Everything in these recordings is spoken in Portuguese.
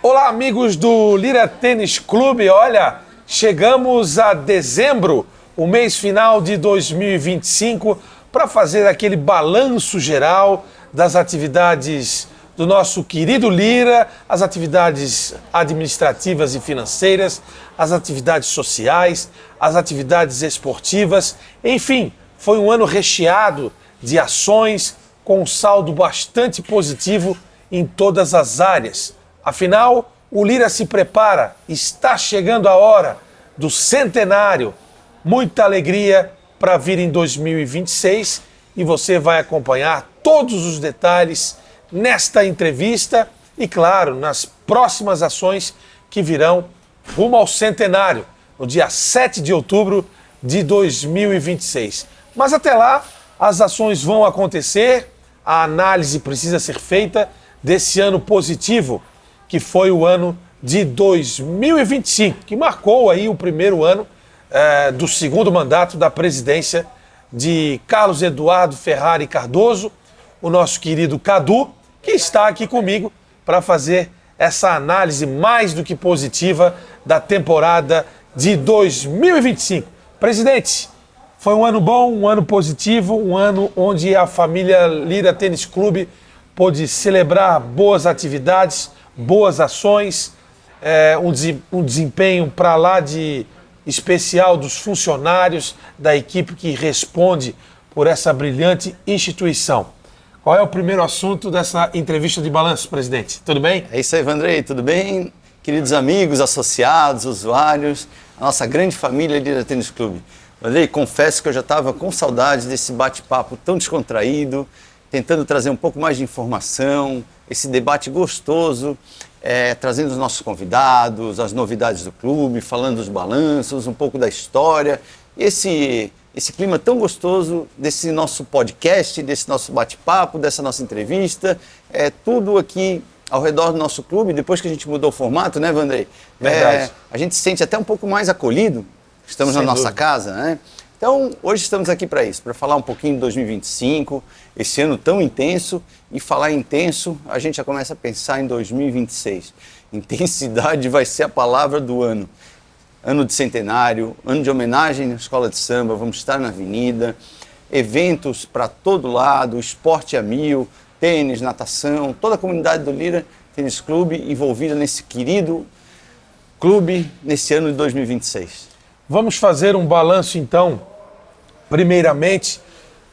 Olá, amigos do Lira Tênis Clube. Olha, chegamos a dezembro, o mês final de 2025, para fazer aquele balanço geral das atividades do nosso querido Lira, as atividades administrativas e financeiras, as atividades sociais, as atividades esportivas. Enfim, foi um ano recheado de ações com um saldo bastante positivo em todas as áreas. Afinal, o Lira se prepara, está chegando a hora do centenário. Muita alegria para vir em 2026 e você vai acompanhar todos os detalhes nesta entrevista e, claro, nas próximas ações que virão rumo ao centenário, no dia 7 de outubro de 2026. Mas até lá, as ações vão acontecer, a análise precisa ser feita desse ano positivo, que foi o ano de 2025, que marcou aí o primeiro ano do segundo mandato da presidência de Carlos Eduardo Ferrari Cardoso, o nosso querido Cadu, que está aqui comigo para fazer essa análise mais do que positiva da temporada de 2025. Presidente, foi um ano bom, um ano positivo, um ano onde a família Lira Tênis Clube pôde celebrar boas atividades, boas ações, um desempenho para lá de especial dos funcionários da equipe que responde por essa brilhante instituição. Qual é o primeiro assunto dessa entrevista de balanço, presidente? Tudo bem? É isso aí, Vandrei, tudo bem? Queridos amigos, associados, usuários, a nossa grande família Lira Tênis Clube. Vandrei, confesso que eu já estava com saudade desse bate-papo tão descontraído, tentando trazer um pouco mais de informação, esse debate gostoso, trazendo os nossos convidados, as novidades do clube, falando dos balanços, um pouco da história. Esse clima tão gostoso desse nosso podcast, desse nosso bate-papo, dessa nossa entrevista, tudo aqui ao redor do nosso clube. Depois que a gente mudou o formato, né, Vandrei? Verdade. A gente se sente até um pouco mais acolhido, estamos na nossa casa, né? Então, hoje estamos aqui para isso, para falar um pouquinho de 2025, esse ano tão intenso, e falar intenso, a gente já começa a pensar em 2026. Intensidade vai ser a palavra do ano. Ano de centenário, ano de homenagem à escola de samba, vamos estar na avenida, eventos para todo lado, esporte a mil, tênis, natação, toda a comunidade do Lira Tênis Clube envolvida nesse querido clube nesse ano de 2026. Vamos fazer um balanço, então, primeiramente,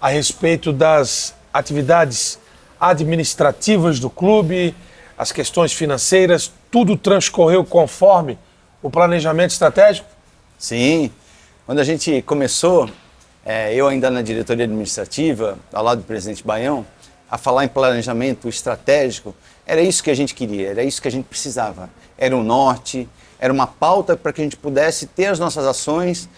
a respeito das atividades administrativas do clube, as questões financeiras, tudo transcorreu conforme o planejamento estratégico? Sim, quando a gente começou, eu ainda na diretoria administrativa, ao lado do presidente Baião, a falar em planejamento estratégico, era isso que a gente queria, era isso que a gente precisava. Era um norte, era uma pauta para que a gente pudesse ter as nossas ações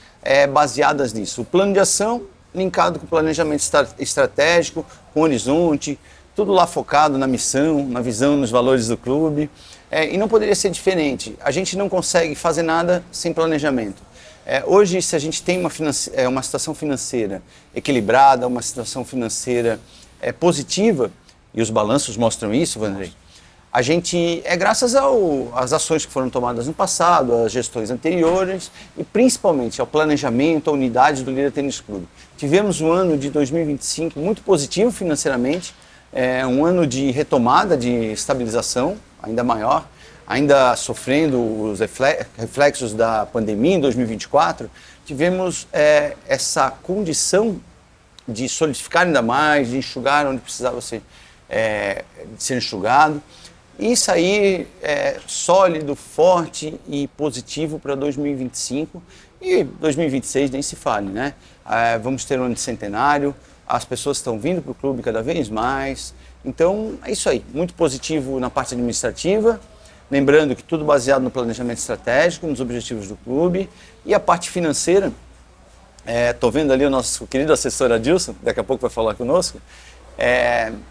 baseadas nisso. O plano de ação linkado com o planejamento estratégico, com horizonte, tudo lá focado na missão, na visão, nos valores do clube. E não poderia ser diferente. A gente não consegue fazer nada sem planejamento. Hoje, se a gente tem uma situação financeira equilibrada, uma situação financeira positiva, e os balanços mostram isso, Vandrei, a gente graças às ações que foram tomadas no passado, às gestões anteriores e principalmente ao planejamento, à unidade do Lira Tênis Clube. Tivemos um ano de 2025 muito positivo financeiramente, um ano de retomada, de estabilização ainda maior, ainda sofrendo os reflexos da pandemia em 2024, tivemos essa condição de solidificar ainda mais, de enxugar onde precisava ser enxugado, e sair sólido, forte e positivo para 2025 e 2026 nem se fale, né? Vamos ter um ano de centenário, as pessoas estão vindo para o clube cada vez mais, então é isso aí, muito positivo na parte administrativa, lembrando que tudo baseado no planejamento estratégico, nos objetivos do clube, e a parte financeira, estou vendo ali o nosso querido assessor Adilson, daqui a pouco vai falar conosco,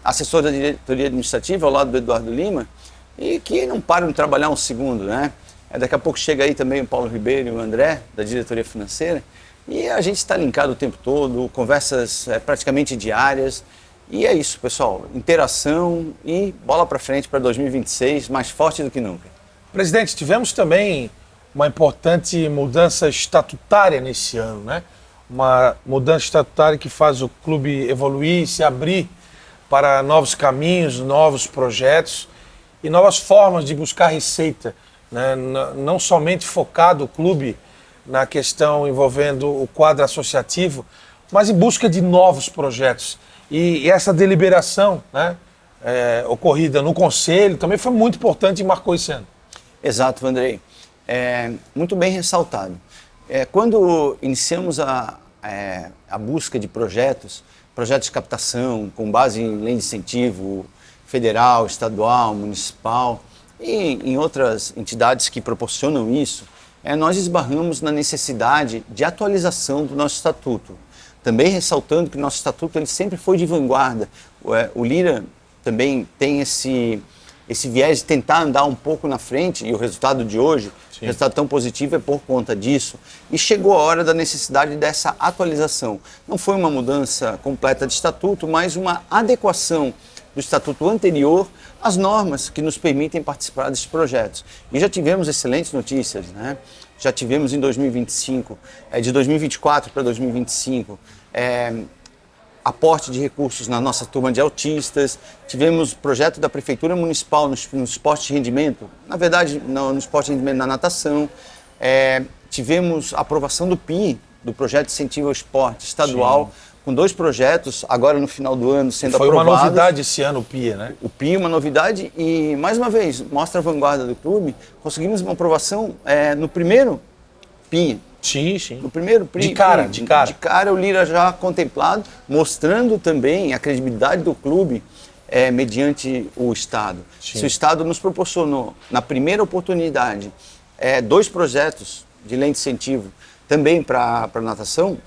assessor da diretoria administrativa ao lado do Eduardo Lima, e que não param de trabalhar um segundo, né? Daqui a pouco chega aí também o Paulo Ribeiro e o André, da diretoria financeira, e a gente está linkado o tempo todo, conversas praticamente diárias, e é isso, pessoal, interação e bola para frente para 2026, mais forte do que nunca. Presidente, tivemos também uma importante mudança estatutária nesse ano, né? Uma mudança estatutária que faz o clube evoluir e se abrir para novos caminhos, novos projetos e novas formas de buscar receita, né? Não somente focado o clube na questão envolvendo o quadro associativo, mas em busca de novos projetos. E essa deliberação, né, ocorrida no Conselho também foi muito importante e marcou esse ano. Exato, Vanderlei. Muito bem ressaltado. Quando iniciamos a busca de projetos de captação com base em lei de incentivo federal, estadual, municipal e em outras entidades que proporcionam isso, nós esbarramos na necessidade de atualização do nosso estatuto. Também ressaltando que nosso estatuto ele sempre foi de vanguarda. O Lira também tem esse viés de tentar andar um pouco na frente, e o resultado de hoje, o resultado tão positivo é por conta disso. E chegou a hora da necessidade dessa atualização. Não foi uma mudança completa de estatuto, mas uma adequação do estatuto anterior às normas que nos permitem participar desses projetos. E já tivemos excelentes notícias, né? Já tivemos em 2025, de 2024 para 2025, aporte de recursos na nossa turma de autistas, tivemos projeto da Prefeitura Municipal no esporte de rendimento, na verdade no esporte de rendimento na natação, tivemos a aprovação do PI, do Projeto de Incentivo ao Esporte Estadual, com 2 projetos, agora no final do ano sendo aprovados. Foi uma novidade esse ano o PIA, né? O PIA, uma novidade, e mais uma vez, mostra a vanguarda do clube, conseguimos uma aprovação no primeiro PIA. Sim, sim. No primeiro PIA. De cara o Lira já contemplado, mostrando também a credibilidade do clube mediante o Estado. Sim. Se o Estado nos proporcionou, na primeira oportunidade, 2 projetos de lei de incentivo também para a natação,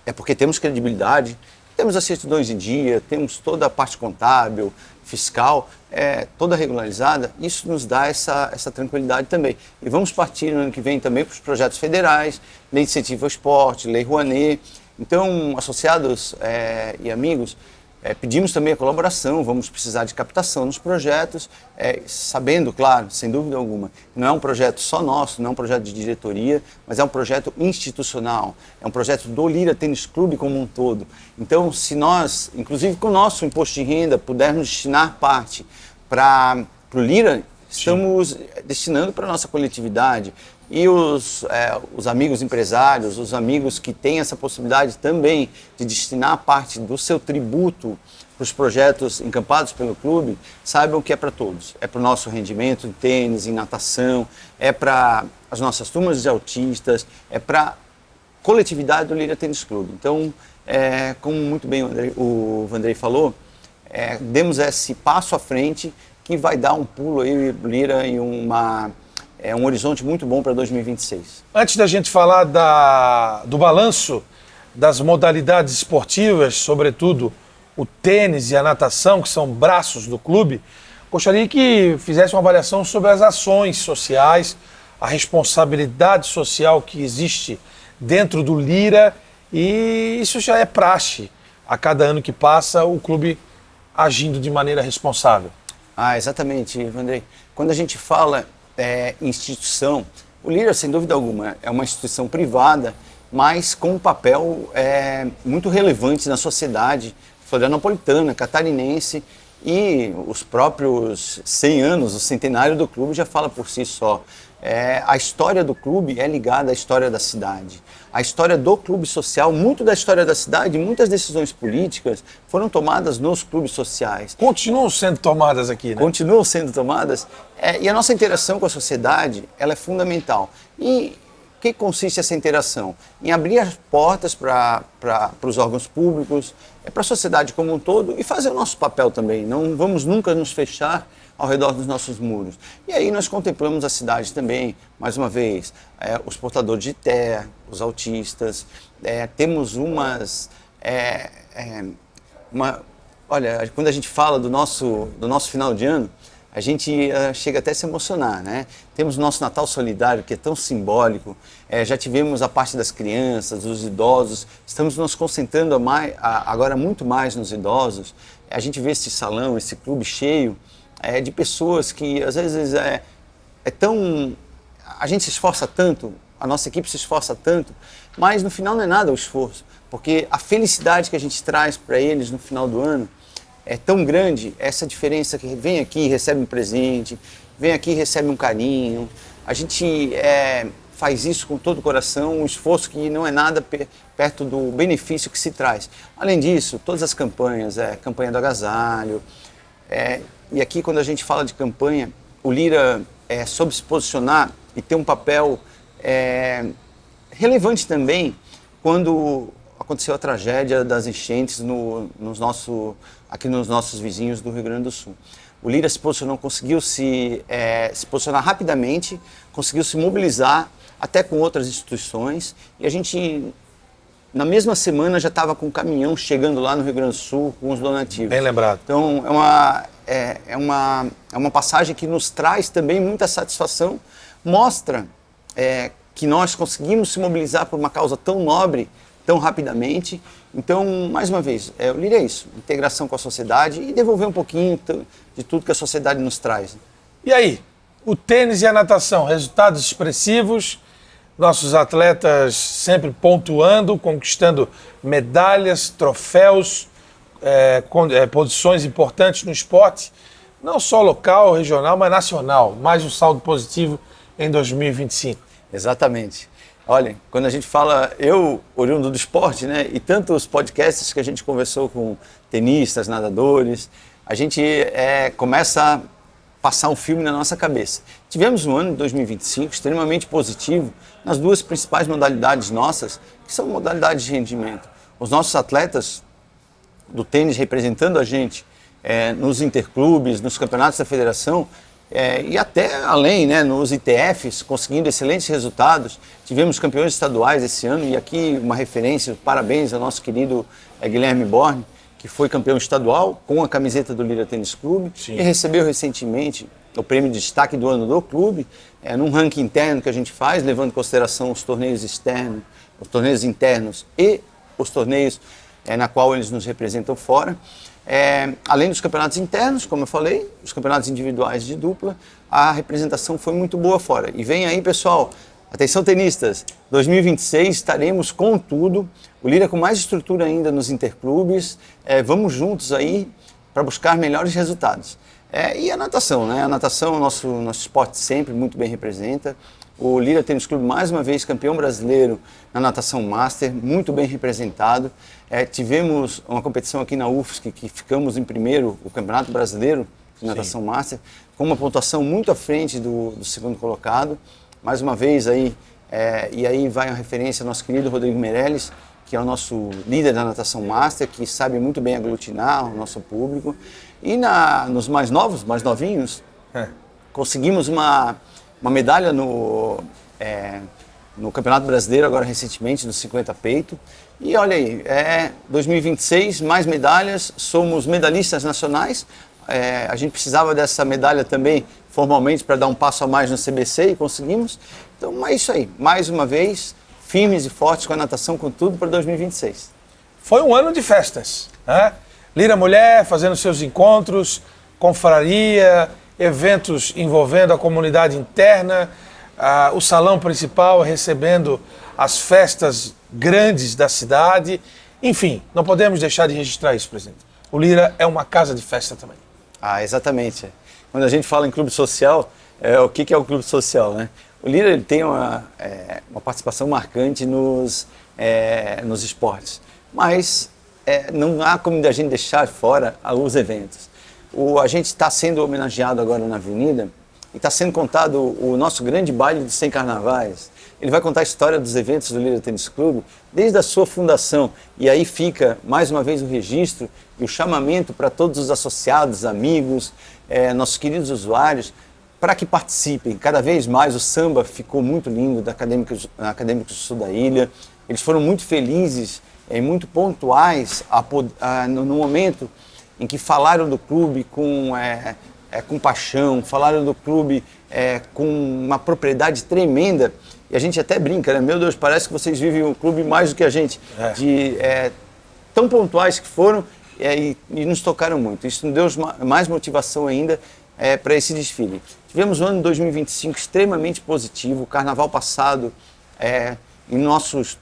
é porque temos credibilidade, temos as certidões em dia, temos toda a parte contábil, fiscal, toda regularizada. Isso nos dá essa tranquilidade também. E vamos partir no ano que vem também para os projetos federais, Lei de Incentivo ao Esporte, Lei Rouanet. Então, associados e amigos, pedimos também a colaboração, vamos precisar de captação nos projetos, sabendo, claro, sem dúvida alguma, que não é um projeto só nosso, não é um projeto de diretoria, mas é um projeto institucional, é um projeto do Lira Tênis Clube como um todo. Então, se nós, inclusive com o nosso imposto de renda, pudermos destinar parte para o Lira, estamos destinando para a nossa coletividade. E os amigos empresários, os amigos que têm essa possibilidade também de destinar parte do seu tributo para os projetos encampados pelo clube, saibam que é para todos. É para o nosso rendimento em tênis, em natação, é para as nossas turmas de autistas, é para a coletividade do Lira Tênis Clube. Então, como muito bem o Vanderlei falou, demos esse passo à frente que vai dar um pulo aí, Lira, em um horizonte muito bom para 2026. Antes da gente falar do balanço das modalidades esportivas, sobretudo o tênis e a natação, que são braços do clube, gostaria que fizesse uma avaliação sobre as ações sociais, a responsabilidade social que existe dentro do Lira, e isso já é praxe. A cada ano que passa, o clube agindo de maneira responsável. Exatamente, Vanderlei. Quando a gente fala instituição, o Lira, sem dúvida alguma, é uma instituição privada, mas com um papel muito relevante na sociedade florianopolitana, catarinense, e os próprios 100 anos, o centenário do clube já fala por si só. A história do clube é ligada à história da cidade. A história do clube social, muito da história da cidade, muitas decisões políticas foram tomadas nos clubes sociais. Continuam sendo tomadas aqui, né? Continuam sendo tomadas. E a nossa interação com a sociedade, ela é fundamental. E o que consiste essa interação? Em abrir as portas para os órgãos públicos, para a sociedade como um todo e fazer o nosso papel também. Não vamos nunca nos fechar ao redor dos nossos muros. E aí nós contemplamos a cidade também, mais uma vez, os portadores de TEA, os autistas, temos olha, quando a gente fala do nosso final de ano, a gente chega até a se emocionar, né? Temos o nosso Natal Solidário, que é tão simbólico, já tivemos a parte das crianças, dos idosos, estamos nos concentrando agora muito mais nos idosos. A gente vê esse salão, esse clube cheio de pessoas que às vezes A gente se esforça tanto, a nossa equipe se esforça tanto, mas no final não é nada o esforço, porque a felicidade que a gente traz para eles no final do ano é tão grande, essa diferença que vem aqui e recebe um presente, vem aqui e recebe um carinho. A gente faz isso com todo o coração, um esforço que não é nada perto do benefício que se traz. Além disso, todas as campanhas, campanha do agasalho, e aqui quando a gente fala de campanha, o Lira soube se posicionar e ter um papel relevante também quando aconteceu a tragédia das enchentes aqui nos nossos vizinhos do Rio Grande do Sul. O Lira se posicionou, conseguiu se posicionar rapidamente, conseguiu se mobilizar até com outras instituições, e a gente, na mesma semana, já estava com um caminhão chegando lá no Rio Grande do Sul com os donativos. Bem lembrado. Então, é uma passagem que nos traz também muita satisfação, mostra que nós conseguimos se mobilizar por uma causa tão nobre, tão rapidamente. Então, mais uma vez, o Lira é isso, integração com a sociedade e devolver um pouquinho de tudo que a sociedade nos traz. E aí, o tênis e a natação, resultados expressivos, nossos atletas sempre pontuando, conquistando medalhas, troféus, posições importantes no esporte, não só local, regional, mas nacional, mais um saldo positivo em 2025. Exatamente. Olha, quando a gente fala, eu, oriundo do esporte, né, e tantos podcasts que a gente conversou com tenistas, nadadores, a gente começa a passar um filme na nossa cabeça. Tivemos um ano de 2025 extremamente positivo nas duas principais modalidades nossas, que são modalidades de rendimento. Os nossos atletas do tênis representando a gente nos interclubes, nos campeonatos da federação, e até além, né, nos ITFs, conseguindo excelentes resultados. Tivemos campeões estaduais esse ano, e aqui uma referência, parabéns ao nosso querido Guilherme Borne, que foi campeão estadual com a camiseta do Lira Tênis Clube. Sim. E recebeu recentemente o prêmio de destaque do ano do clube, num ranking interno que a gente faz, levando em consideração os torneios externos, os torneios internos e os torneios na qual eles nos representam fora. Além dos campeonatos internos, como eu falei, os campeonatos individuais de dupla, a representação foi muito boa fora. E vem aí, pessoal, atenção tenistas, 2026 estaremos com tudo, o Lira com mais estrutura ainda nos interclubes, vamos juntos aí para buscar melhores resultados. E a natação, né? A natação, nosso esporte sempre muito bem representa. O Lira Tênis Clube, mais uma vez, campeão brasileiro na natação master, muito bem representado. Tivemos uma competição aqui na UFSC, que ficamos em primeiro, o Campeonato Brasileiro de Natação Sim. Master, com uma pontuação muito à frente do segundo colocado. Mais uma vez, aí, e aí vai a referência ao nosso querido Rodrigo Meirelles, que é o nosso líder da natação master, que sabe muito bem aglutinar o nosso público. E nos mais novos, mais novinhos, conseguimos uma medalha no Campeonato Brasileiro, agora recentemente, no 50 peito. E olha aí, 2026, mais medalhas, somos medalhistas nacionais. A gente precisava dessa medalha também, formalmente, para dar um passo a mais no CBC e conseguimos. Então é isso aí, mais uma vez, firmes e fortes com a natação, com tudo para 2026. Foi um ano de festas, né? Lira Mulher fazendo seus encontros, confraria, eventos envolvendo a comunidade interna, o salão principal recebendo as festas grandes da cidade. Enfim, não podemos deixar de registrar isso, presidente. O Lira é uma casa de festa também. Exatamente. Quando a gente fala em clube social, o que é o clube social, né? O Lira ele tem uma participação marcante nos esportes, mas não há como a gente deixar fora os eventos. A gente está sendo homenageado agora na Avenida e está sendo contado o nosso grande baile dos 100 carnavais. Ele vai contar a história dos eventos do Lira Tênis Clube desde a sua fundação. E aí fica, mais uma vez, o registro e o chamamento para todos os associados, amigos, nossos queridos usuários, para que participem. Cada vez mais o samba ficou muito lindo da Acadêmicos do Sul da Ilha. Eles foram muito felizes e muito pontuais no momento em que falaram do clube com paixão, falaram do clube com uma propriedade tremenda. E a gente até brinca, né? Meu Deus, parece que vocês vivem o clube mais do que a gente. Tão pontuais que foram e nos tocaram muito. Isso nos deu mais motivação ainda para esse desfile. Tivemos um ano de 2025 extremamente positivo, o carnaval passado, em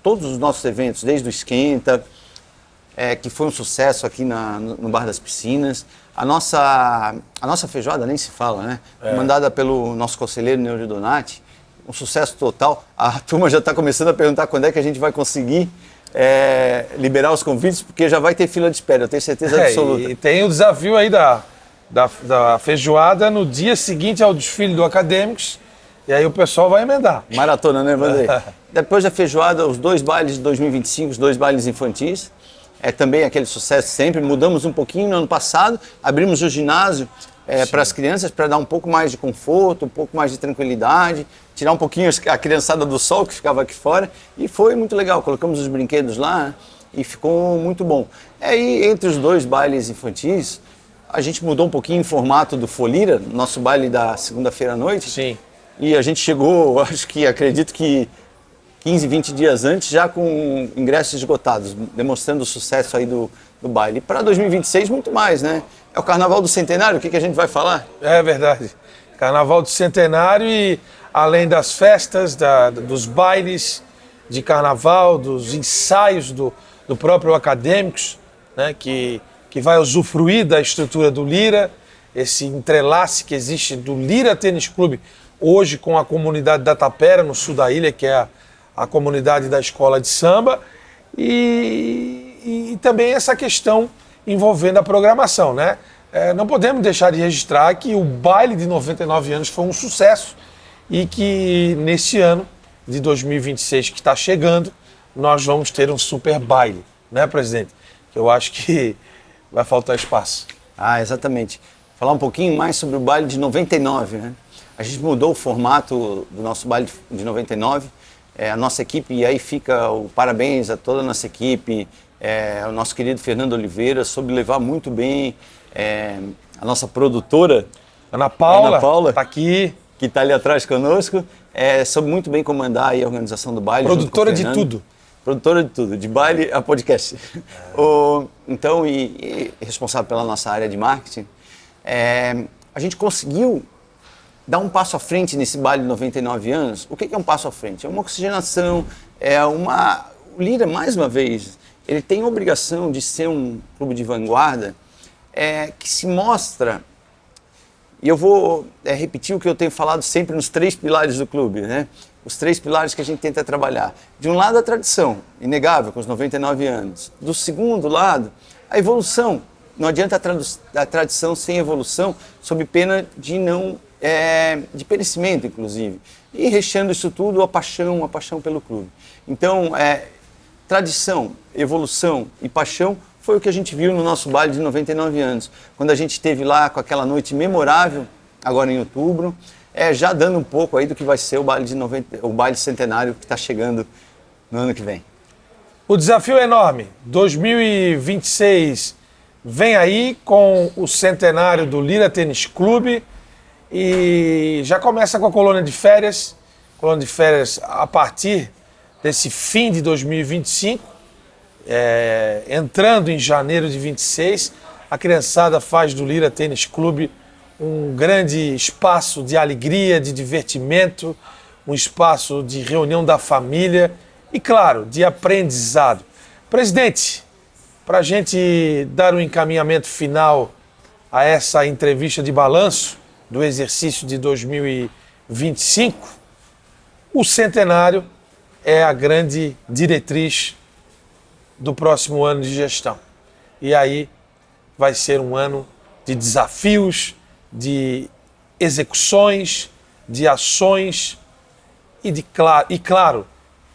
todos os nossos eventos, desde o Esquenta, que foi um sucesso aqui no Bar das Piscinas. A nossa feijoada nem se fala, né? Mandada pelo nosso conselheiro Neuro Donati, um sucesso total. A turma já está começando a perguntar quando é que a gente vai conseguir liberar os convites, porque já vai ter fila de espera, eu tenho certeza absoluta. E tem o desafio aí da feijoada no dia seguinte ao desfile do Acadêmicos, e aí o pessoal vai emendar. Maratona, né, Vanderlei? Depois da feijoada, os 2 bailes de 2025, os 2 bailes infantis. Também aquele sucesso sempre. Mudamos um pouquinho no ano passado, abrimos o ginásio para as crianças, para dar um pouco mais de conforto, um pouco mais de tranquilidade, tirar um pouquinho a criançada do sol que ficava aqui fora, e foi muito legal. Colocamos os brinquedos lá, né, e ficou muito bom. E entre os 2 bailes infantis, a gente mudou um pouquinho o formato do Folira, nosso baile da segunda-feira à noite. Sim. E a gente chegou, acredito que 15, 20 dias antes, já com ingressos esgotados, demonstrando o sucesso aí do baile. E para 2026, muito mais, né? É o Carnaval do Centenário, o que a gente vai falar? É verdade. Carnaval do Centenário, e além das festas, dos bailes de carnaval, dos ensaios do próprio Acadêmicos, né, que vai usufruir da estrutura do Lira, esse entrelace que existe do Lira Tênis Clube hoje com a comunidade da Tapera, no sul da ilha, que é a comunidade da escola de samba, e também essa questão envolvendo a programação, né? Não podemos deixar de registrar que o baile de 99 anos foi um sucesso e que nesse ano de 2026 que está chegando, nós vamos ter um super baile, né, presidente? Que eu acho que vai faltar espaço. Exatamente. Falar um pouquinho mais sobre o baile de 99, né? A gente mudou o formato do nosso baile de 99, a nossa equipe, e aí fica o parabéns a toda a nossa equipe, o nosso querido Fernando Oliveira, soube levar muito bem, a nossa produtora, Ana Paula, está aqui. Que está ali atrás conosco, soube muito bem comandar aí a organização do baile. Produtora de tudo. Produtora de tudo, de baile a podcast. Então, e responsável pela nossa área de marketing, a gente conseguiu dar um passo à frente nesse baile de 99 anos. O que é um passo à frente? É uma oxigenação, o Lira, mais uma vez, ele tem a obrigação de ser um clube de vanguarda que se mostra, e eu vou repetir o que eu tenho falado sempre nos 3 pilares do clube, né? Os 3 pilares que a gente tenta trabalhar. De um lado, a tradição, inegável, com os 99 anos. Do segundo lado, a evolução. Não adianta a tradição sem evolução, sob pena de de perecimento, inclusive. E recheando isso tudo, a paixão pelo clube. Então, tradição, evolução e paixão foi o que a gente viu no nosso baile de 99 anos. Quando a gente esteve lá com aquela noite memorável, agora em outubro, já dando um pouco aí do que vai ser o baile centenário que está chegando no ano que vem. O desafio é enorme. 2026 vem aí com o centenário do Lira Tênis Clube, e já começa com a colônia de férias a partir desse fim de 2025, entrando em janeiro de 26, a criançada faz do Lira Tênis Clube um grande espaço de alegria, de divertimento, um espaço de reunião da família e, claro, de aprendizado. Presidente, para a gente dar um encaminhamento final a essa entrevista de balanço do exercício de 2025, o centenário é a grande diretriz do próximo ano de gestão. E aí vai ser um ano de desafios, de execuções, de ações e claro,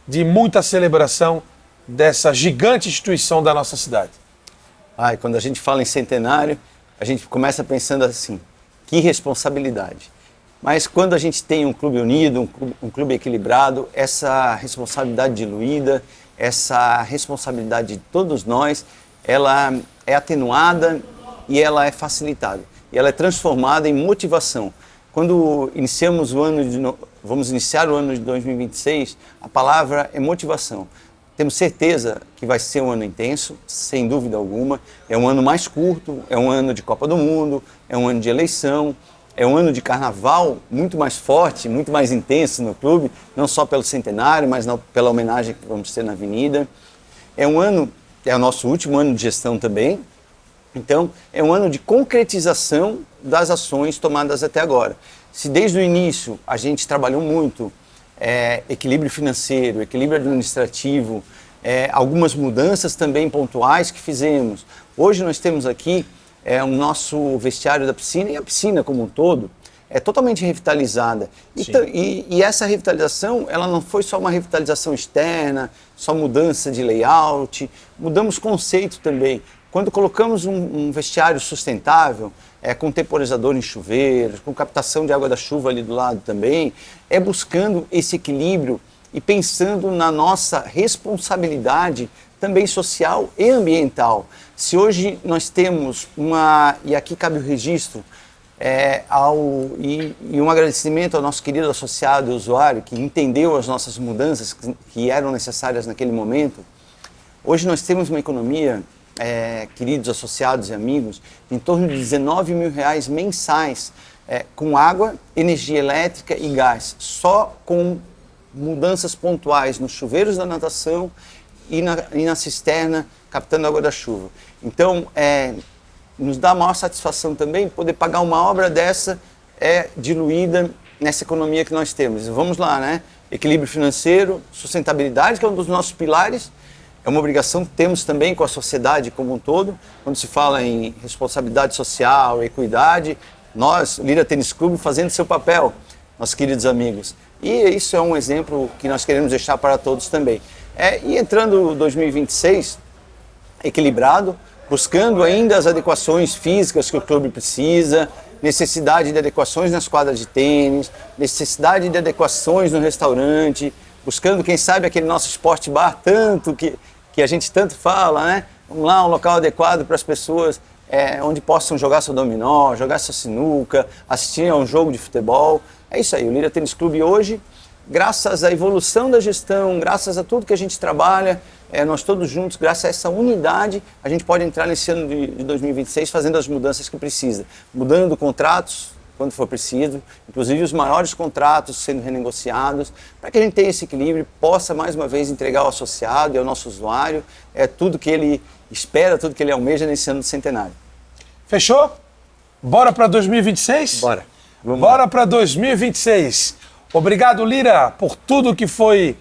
de muita celebração dessa gigante instituição da nossa cidade. Quando a gente fala em centenário, a gente começa pensando assim, que responsabilidade. Mas quando a gente tem um clube unido, um clube equilibrado, essa responsabilidade diluída, essa responsabilidade de todos nós, ela é atenuada e ela é facilitada. E ela é transformada em motivação. Quando vamos iniciar o ano de 2026, a palavra é motivação. Temos certeza que vai ser um ano intenso, sem dúvida alguma. É um ano mais curto, é um ano de Copa do Mundo, é um ano de eleição, É um ano de carnaval muito mais forte, muito mais intenso no clube, não só pelo centenário, mas pela homenagem que vamos ter na Avenida. É o nosso último ano de gestão também. Então, é um ano de concretização das ações tomadas até agora. Se desde o início a gente trabalhou muito equilíbrio financeiro, equilíbrio administrativo, algumas mudanças também pontuais que fizemos. Hoje nós temos aqui o nosso vestiário da piscina, e a piscina como um todo é totalmente revitalizada. E essa revitalização, ela não foi só uma revitalização externa, só mudança de layout, mudamos conceito também. Quando colocamos um vestiário sustentável, com temporizador em chuveiros, com captação de água da chuva ali do lado também, buscando esse equilíbrio e pensando na nossa responsabilidade também social e ambiental. Se hoje nós temos e aqui cabe o registro, e um agradecimento ao nosso querido associado e usuário que entendeu as nossas mudanças que eram necessárias naquele momento. Hoje nós temos uma economia, queridos associados e amigos, em torno de R$19 mil mensais com água, energia elétrica e gás, só com mudanças pontuais nos chuveiros da natação e na cisterna captando água da chuva. Então, nos dá maior satisfação também poder pagar uma obra dessa diluída nessa economia que nós temos. Vamos lá, né? Equilíbrio financeiro, sustentabilidade, que é um dos nossos pilares, é uma obrigação que temos também com a sociedade como um todo. Quando se fala em responsabilidade social, equidade, nós, Lira Tênis Clube, fazendo seu papel, nossos queridos amigos. E isso é um exemplo que nós queremos deixar para todos também. E entrando 2026, equilibrado, buscando ainda as adequações físicas que o clube precisa, necessidade de adequações nas quadras de tênis, necessidade de adequações no restaurante, buscando, quem sabe, aquele nosso esporte bar tanto que a gente tanto fala, né? Vamos lá, um local adequado para as pessoas onde possam jogar seu dominó, jogar sua sinuca, assistir a um jogo de futebol. É isso aí, o Lira Tênis Clube hoje, graças à evolução da gestão, graças a tudo que a gente trabalha, nós todos juntos, graças a essa unidade, a gente pode entrar nesse ano de 2026 fazendo as mudanças que precisa, mudando contratos quando for preciso, inclusive os maiores contratos sendo renegociados, para que a gente tenha esse equilíbrio e possa mais uma vez entregar ao associado e ao nosso usuário tudo que ele espera, tudo que ele almeja nesse ano do centenário. Fechou? Bora para 2026? Bora. Bora para 2026. Obrigado, Lira, por tudo que foi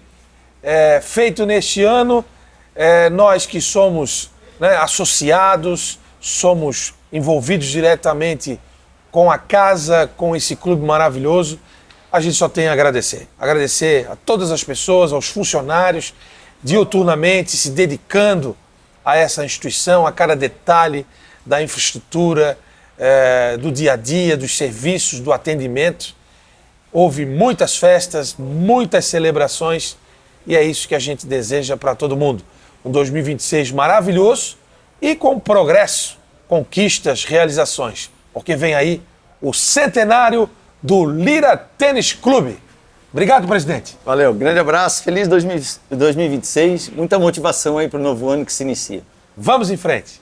feito neste ano. Nós que somos associados, somos envolvidos diretamente com a casa, com esse clube maravilhoso, a gente só tem a agradecer. Agradecer a todas as pessoas, aos funcionários, diuturnamente se dedicando a essa instituição, a cada detalhe da infraestrutura, do dia a dia, dos serviços, do atendimento. Houve muitas festas, muitas celebrações e é isso que a gente deseja para todo mundo. Um 2026 maravilhoso e com progresso, conquistas, realizações. Porque vem aí o centenário do Lira Tênis Clube. Obrigado, presidente. Valeu, grande abraço, feliz 2026, muita motivação aí para o novo ano que se inicia. Vamos em frente.